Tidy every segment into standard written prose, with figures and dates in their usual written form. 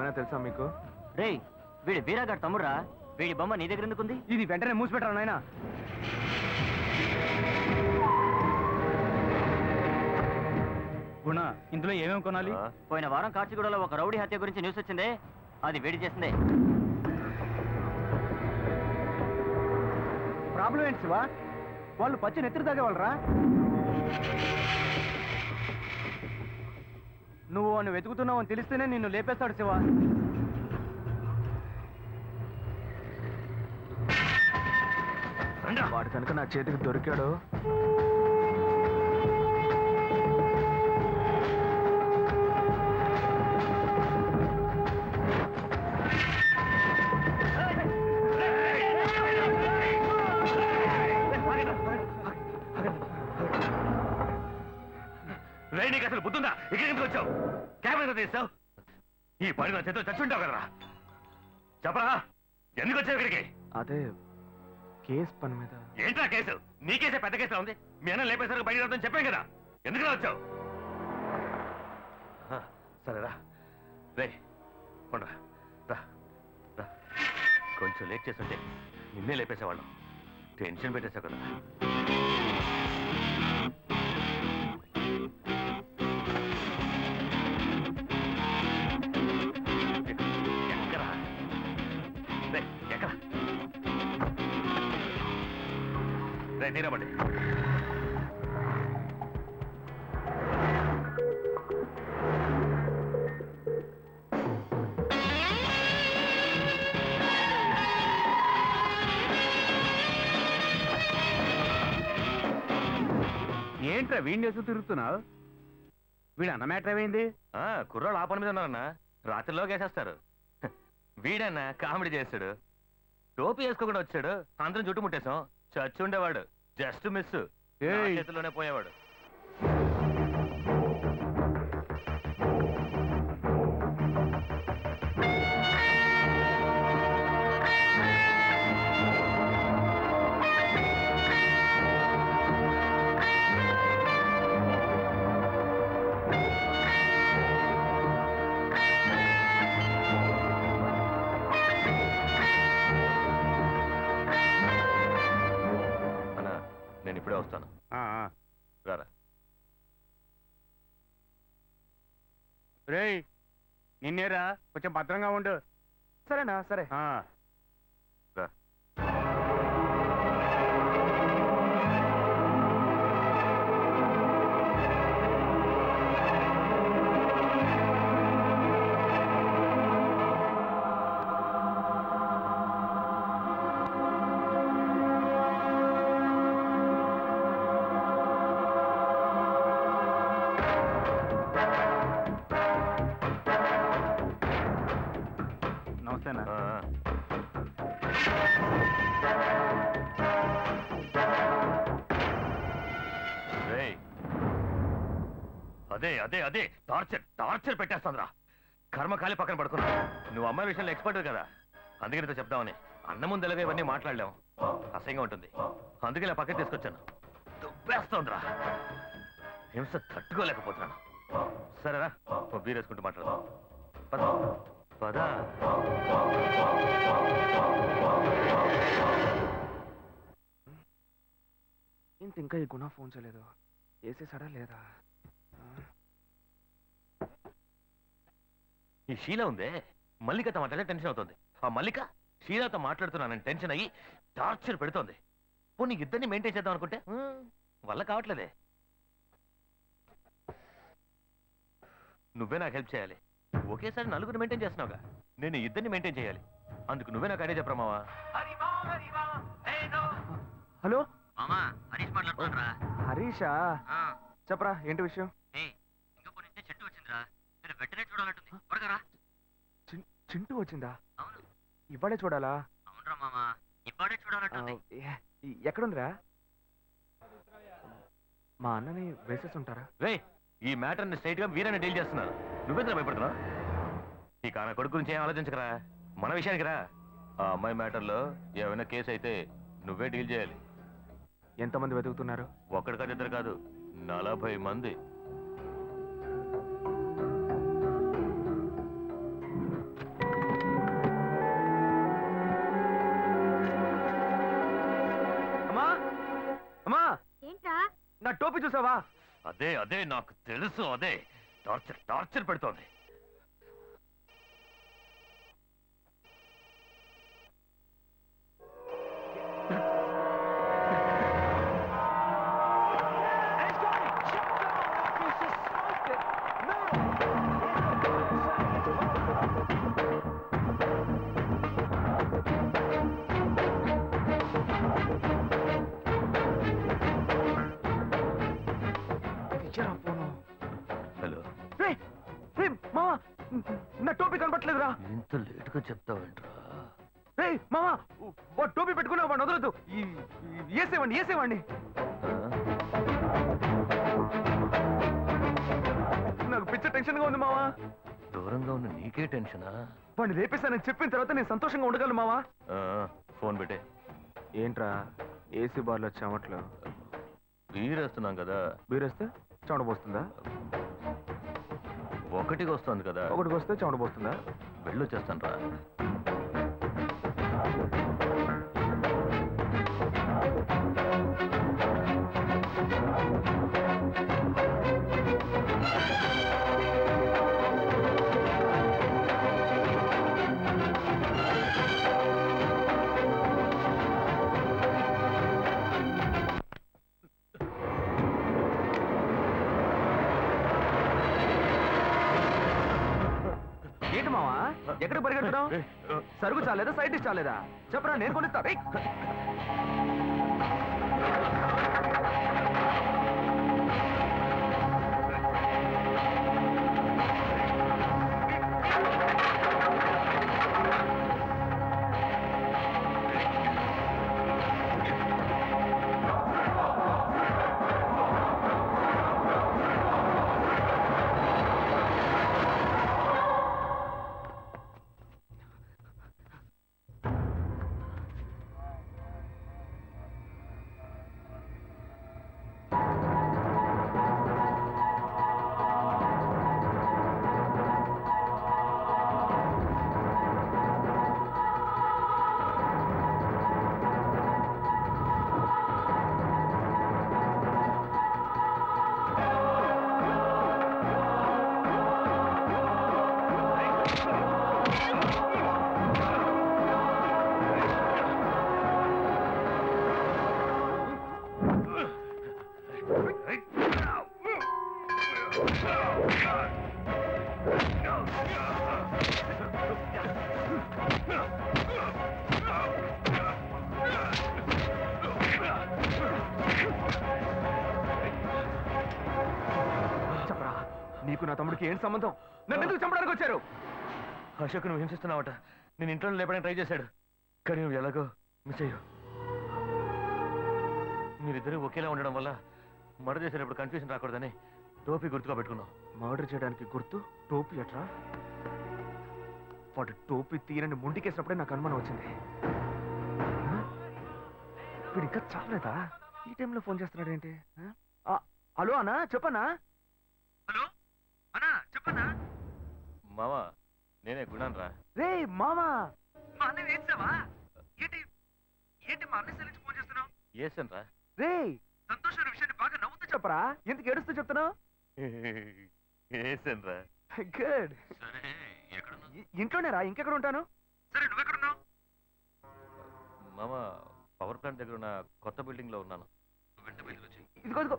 ఏమైనా తెలుసా మీకు? రే వీడి బీరాగాడు తమ్ముడ్రా. వీడి బొమ్మ నీ దగ్గర ఎందుకుంది? ఇది వెంటనే మూసిపెట్టారు నాయనా. గుణ, ఇందులో ఏమేమి కొనాలి? పోయిన వారం కాచిగూడలో ఒక రౌడీ హత్య గురించి న్యూస్ వచ్చిందే, అది వీడి చేసిందే. ప్రాబ్లం ఏంటి శివా? వాళ్ళు పచ్చి నెత్తిరి తాగేవాళ్ళరా? నువ్వు వాడిని వెతుకుతున్నావు అని తెలిస్తేనే నిన్ను లేపేస్తాడు శివా. వాడు కనుక నా చేతికి దొరికాడు. నీకు అసలు బుద్ధుందా? ఇక్కడికి ఎందుకు వచ్చావు? కెమెరా తీస్తావు? ఈ పని నా చేతిలో చచ్చుంటావు కదరా. చెప్పరా, ఎందుకు వచ్చావు ఇక్కడికి? అదే కేసు పని మీద. ఏంట్రా కేసు? నీ కేసే పెద్ద కేసులా ఉంది. మీ అన్న లేపేసరికి బయట రాదని చెప్పాం కదా, ఎందుకు వచ్చావు? సరేరా, రే ఉండరా, రా రా. కొంచెం లేట్ చేస్తుంటే నిన్నే లేపేసేవాళ్ళం. టెన్షన్ పెట్టేసావు కదా. తీరబండి. ఏంట్రా వీడిని వేసుకు తిరుగుతున్నావు? వీడు అన్న మ్యాటర్ ఏమైంది? కుర్రాళ్ళు ఆ పని మీద ఉన్నారన్నా, రాత్రిలో వేసేస్తారు. వీడన్నా కామెడీ చేస్తాడు. టోపీ వేసుకోకుండా వచ్చాడు, అందరం చుట్టుముట్టేశాం. చచ్చి ఉండేవాడు, జస్ట్ మిస్. చేతిలోనే పోయేవాడు. నేను ఇప్పుడే వస్తాను. రారా. రేయ్ నిన్నేరా, కొంచెం భద్రంగా ఉండు. సరేనా? సరే. రా. అదే అదే అదే టార్చర్ టార్చర్ పెట్టేస్తుందిరా. కర్మకాలి పక్కన పడుకున్నా. నువ్వు అమ్మాయి విషయంలో ఎక్స్పర్ట్ కదా, అందుకే నీతో చెప్దామని. అన్న ముందెలాగా ఇవన్నీ మాట్లాడలేము, అసహ్యంగా ఉంటుంది. అందుకే ఇలా పక్కన తీసుకొచ్చాను. దుబ్బేస్తోందిరా, హింస తట్టుకోలేకపోతున్నాను. సరేరా, బీరేసుకుంటూ మాట్లాడదాం. పద పద. ఇంకా ఈ గుణ ఫోన్ చేయలేదు, వేసేసాడా లేదా? ఈ షీలా ఉందే, మల్లికతో మాట్లాడే టెన్షన్ అవుతుంది. ఆ మల్లిక షీలాతో మాట్లాడుతున్నానని టెన్షన్ అయ్యి టార్చర్ పెడుతోంది. పోనీ ఇద్దరిని మెయింటైన్ చేద్దాం అనుకుంటే వల్ల కావట్లేదే. నువ్వే నాకు హెల్ప్ చేయాలి. ఒకేసారి నలుగురు మెయింటైన్ చేస్తున్నావుగా, నేను ఇద్దరిని మెయింటైన్ చేయాలి. అందుకు నువ్వే నాకు ఐడియా చెప్పరా మావా. హలో మామా, హరీష్ మాట్లాడుతున్నారా? హరీషా? చెప్పరా, ఏంటి విషయం? సింగపూర్ నుంచి చెట్టు వచ్చిందిరా, మీరు వెంటనే చూడాలంటుంది. త్వరగా రా. చింటూ వచ్చిందా? అవును. ఇవాడే చూడాలా? అవునరా మామా, ఇవాడే చూడాలంటుంది. ఎక్కడుందిరా? మా అన్నని వేసేసి ఉంటారా? రే, ఈ మ్యాటర్ని స్ట్రైట్ గా వీరని డీల్ చేస్తున్నారు. నువ్వెందుకు భయపడుతున్నావు? ఈ కాన కొడుకు గురించి ఏం ఆలోచించకరా, మన విషయానికి రా. ఆ అమ్మాయి మ్యాటర్లో ఏమైనా కేసు అయితే నువ్వే డీల్ చేయాలి. ఎంతమంది వెతుకుతున్నారు? ఒక్కడి కాదు, ఇద్దరు కాదు, 40 మంది. నా టోపీ చూసావా? అదే అదే నాకు తెలుసు, అదే టార్చర్ టార్చర్ పెడుతోంది. హలో, మావా, నా టోపీ కనపట్లేదురా. ఇంత లేటుగా చెప్తావేంట్రా? రే మావా, వాడు టోపీ పెట్టుకున్నా వాడిని వదలదు. వేసేవాడిని. నాకు పిచ్చ టెన్షన్ గా ఉంది మావా. దూరంగా ఉన్న నీకే టెన్షనా? వాడిని రేపేశానని చెప్పిన తర్వాత నేను సంతోషంగా ఉండగలను మావా. ఫోన్ పెట్టే. ఏంట్రా ఏసీ బార్లో చెమట్లు? బీరేస్తున్నాం కదా. బీరేస్తే చెమట పోస్తుందా? ఒకటికి వస్తుంది కదా. ఒకటికి వస్తే చెమట పోస్తుందా? వెళ్ళొచ్చేస్తాను రా. ఏంటి మావా, ఎక్కడ పరిగెడుతున్నావు? సరుకు చాలేదా? Side dish చాలేదా? చెప్పరా, నేను కొనిస్తా. చెప్పరా, నీకు నా తమ్ముడికి ఏం సంబంధం? నన్ను ఎందుకు చంపడానికి వచ్చారు? అశోక్, నువ్వు హింసిస్తున్నావట. నేను ఇంట్లో లేపడానికి ట్రై చేశాడు, కానీ నువ్వు ఎలాగో మిస్ అయ్యావు. మీరిద్దరూ ఒకేలా ఉండడం వల్ల మర్డర్ చేసేటప్పుడు కన్ఫ్యూజన్ రాకూడదని టోపీ గుర్తుగా పెట్టుకున్నావు. మర్డర్ చేయడానికి గుర్తు టోపీ అట్రా? వాడు టోపీ తీరని ముండికేసినప్పుడే నాకు అనుమానం వచ్చింది. వీడు ఇంకా చాలేదా? ఈ టైంలో ఫోన్ చేస్తున్నాడు ఏంటి? హలో అన్నా, చెప్పన్నా. హలో అన్నా, చెప్పన్నా. మావా, నేనే గుణాన్ రా. రే మామా, మా అన్నయ్య వేసావా? ఏంటి ఏంటి మా అన్నయ్య నుంచి ఫోన్ చేస్తున్నావు? ఏసన్ రా. రే, సంతోషమైన విషయాన్ని బాగా నవ్వుతూ చెప్పరా, ఎందుకు ఏడుస్తూ చెప్తున్నావు? ఏసన్ రా. గుడ్. సరే, ఎక్కడున్నావు? ఇంట్లోనే రా, ఇంకెక్కడ ఉంటాను? సరే, నువ్వెక్కడున్నావు? మామా, పవర్ ప్లాంట్ దగ్గర ఉన్న కొత్త బిల్డింగ్ లో ఉన్నాను. వెంట బయలుదేరి వచ్చి. ఇదిగో ఇదిగో,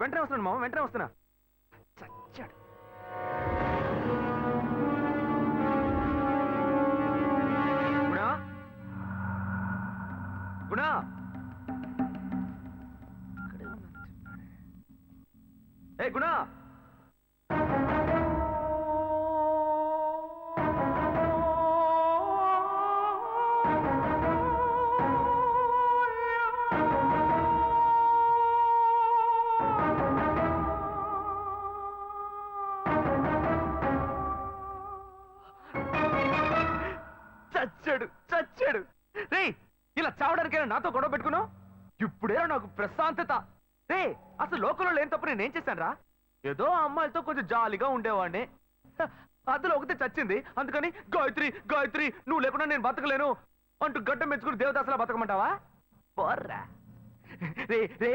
వెంటనే వస్తున్నాను మామ, వెంటనే వస్తున్నా. చచ్చాడు. గుణా, గుణా. ఏ గుణా, చచ్చాడు చచ్చాడు. రే, ఇలా చావడానికైనా నాతో గొడవ పెట్టుకున్నావు? ఇప్పుడే నాకు ప్రశాంతత. రే, అసలు లోకంలో లేని తప్పు నేనేం చేశాను రా? ఏదో ఆ అమ్మాయితో కొంచెం జాలీగా ఉండేవాడిని. అందులో ఒకటి చచ్చింది, అందుకని గాయత్రి గాయత్రి నువ్వు లేకుండా నేను బతకలేను అంటూ గడ్డం మెచ్చుకుని దేవదాసలా బతకమంటావా? బోర్రా. రే రే,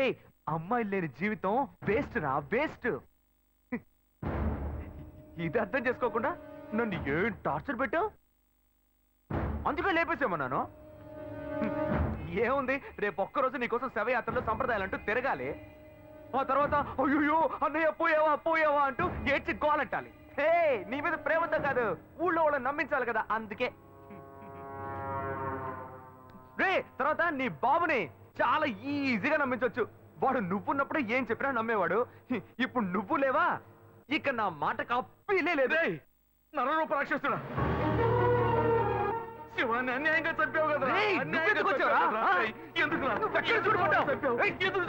అమ్మాయి లేని జీవితం వేస్ట్ రా వేస్ట్. ఇది అర్థం చేసుకోకుండా నన్ను ఏం టార్చర్ పెట్టావు? అందుకే లేపేసేమన్నాను. ఏముంది, రేపు ఒక్కరోజు నీకోసం శవయాత్రలో సంప్రదాయాలంటూ తిరగాలి. ఆ తర్వాత అయ్యో అన్నయ్య పోయావా పోయావా అంటూ ఏడ్చి గోలంటాలి. హే, నీ మీద ప్రేమతో కాదు, ఊళ్ళో వాళ్ళని నమ్మించాలి కదా, అందుకే. రే, తర్వాత నీ బాబుని చాలా ఈజీగా నమ్మించవచ్చు. వాడు నువ్వున్నప్పుడు ఏం చెప్పినా నమ్మేవాడు. ఇప్పుడు నువ్వు లేవా, ఇక నా మాటకు అప్పీలే లేదు. నరరూప రాక్షసుడా, శివాన్ని అన్యాయంగా చంపావు కదా.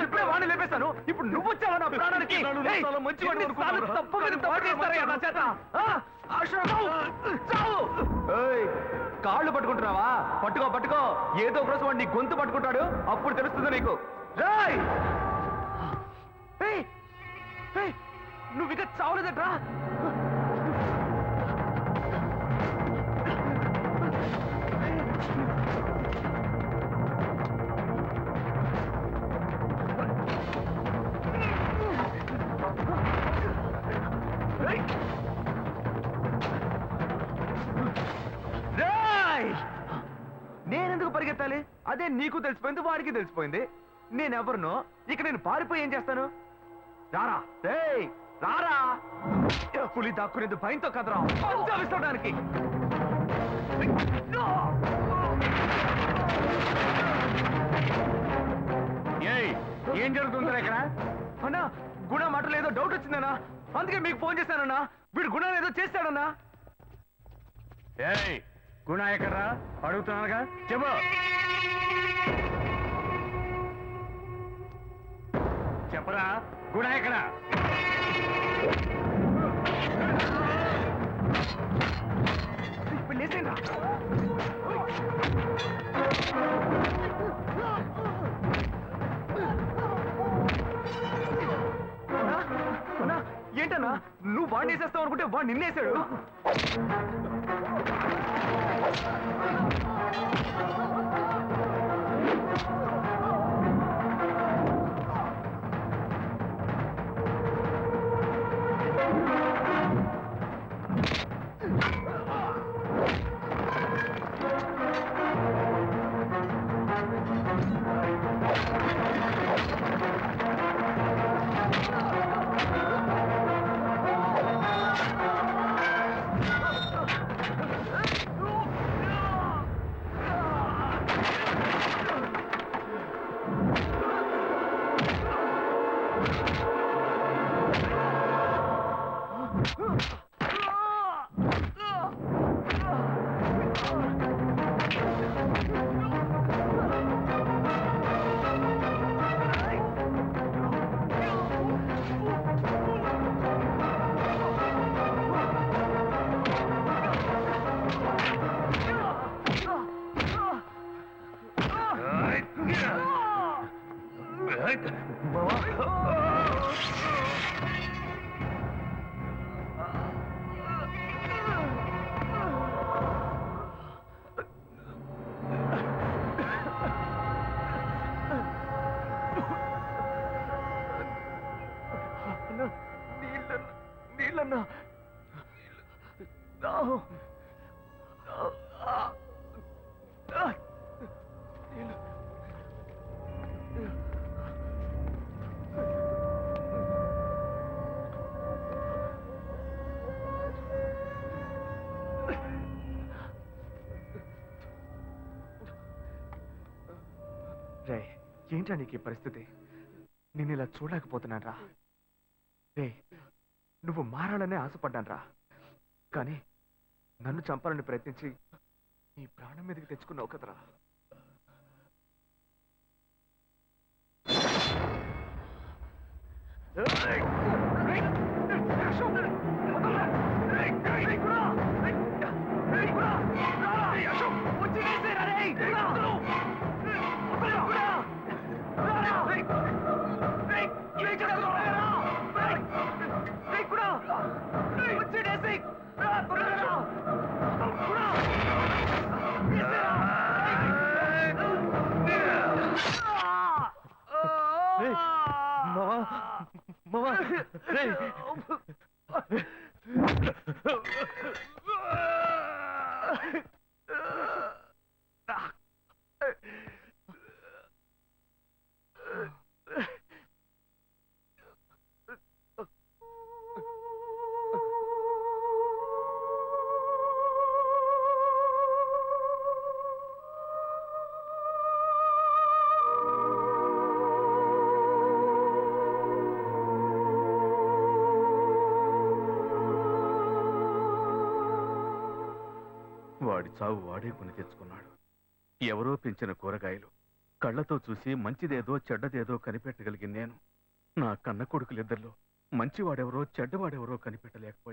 ఇప్పుడే వాడిని లేపేశాను, ఇప్పుడు నువ్వు వచ్చావా నా ప్రాణానికి? కాళ్ళు పట్టుకుంటున్నావా? పట్టుకో పట్టుకో, ఏదో ఒక రోజు వాడు నీ గొంతు పట్టుకుంటాడు, అప్పుడు తెలుస్తుంది నీకు. రాయ్, నువ్వు ఇక చావలేదట్రా. నేనెందుకు పరిగెత్తాలి? అదే నీకు తెలిసిపోయింది, వాడికి తెలిసిపోయింది. నేనెవరినో, ఇక నేను పారిపోయి ఏం చేస్తాను? రారా రేయ్, రారా. పులి దాక్కునేది భయంతో కదరా, పంచావిస్తడానికి. ఏం జరుగుతుందా ఇక్కడ? అన్నా, గుణ మాటలు ఏదో డౌట్ వచ్చిందన్నా, అందుకే మీకు ఫోన్ చేశానన్నా. వీడు గుణ ఏదో చేస్తాడన్నా. ఏయ్, గుణ ఎక్కడ్రా? అడుగుతున్నానుగా, చెప్పు. చెప్పరా, గుణ ఎక్కడ? ఇప్పుడు లేసేనా? ఏంటన్నా, నువ్వు వాడిని వేసేస్తావు అనుకుంటే వాడు నిన్నేసాడు. నీళ్ళన్నా, రే, ఏంటా నీకు ఈ పరిస్థితి? నేను ఇలా చూడలేకపోతున్నాను రా. రే, నువ్వు మారాలనే ఆశపడ్డాను రా, కానీ నన్ను చంపాలని ప్రయత్నించి నీ ప్రాణం మీదకి తెచ్చుకున్నావు కదరా. మావా, రేయ్. వాడి చావు వాడే కొని తెచ్చుకున్నాడు. ఎవరో పెంచిన కూరగాయలు కళ్ళతో చూసి మంచిదేదో చెడ్డదేదో కనిపెట్టగలిగిన నేను నా కన్న కొడుకులిద్దరిలో మంచివాడెవరో చెడ్డవాడెవరో కనిపెట్టలేకపోయాను.